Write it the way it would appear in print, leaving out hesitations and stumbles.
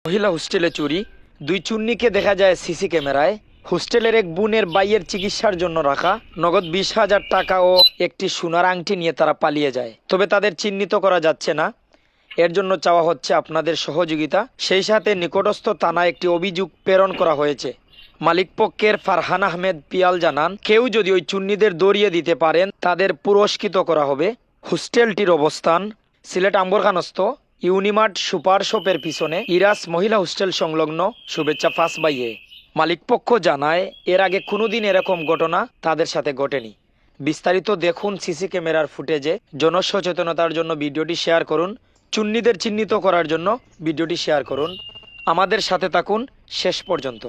মহিলা হোস্টেলে চুরি, দুই চুন্নিকে দেখা যায় সিসি ক্যামেরায়। হোস্টেলের এক বোনের বাইয়ের চিকিৎসার জন্য রাখা নগদ 20,000 টাকা ও একটি সোনার আংটি নিয়ে তারা পালিয়ে যায়। তবে তাদের চিহ্নিত করা যাচ্ছে না। এর জন্য চাওয়া হচ্ছে আপনাদের সহযোগিতা। সেই সাথে নিকটস্থ থানায় একটি অভিযোগ প্রেরণ করা হয়েছে। মালিকপক্ষের ফারহান আহমেদ পিয়াল জানান, কেউ যদি ওই চুন্নিদের দৌড়িয়ে দিতে পারেন তাদের পুরস্কৃত করা হবে। হোস্টেলটির অবস্থান সিলেট আম্বরখানস্থ ইউনিমার্ট সুপার শপের পিছনে ইরাস মহিলা হোস্টেল সংলগ্ন। শুভেচ্ছা 5/A। মালিকপক্ষ জানায়, এর আগে কোনোদিন এরকম ঘটনা তাদের সাথে ঘটেনি। বিস্তারিত দেখুন সিসি ক্যামেরার ফুটেজে। জনসচেতনতার জন্য ভিডিওটি শেয়ার করুন। চুন্নিদের চিহ্নিত করার জন্য ভিডিওটি শেয়ার করুন। আমাদের সাথে থাকুন শেষ পর্যন্ত।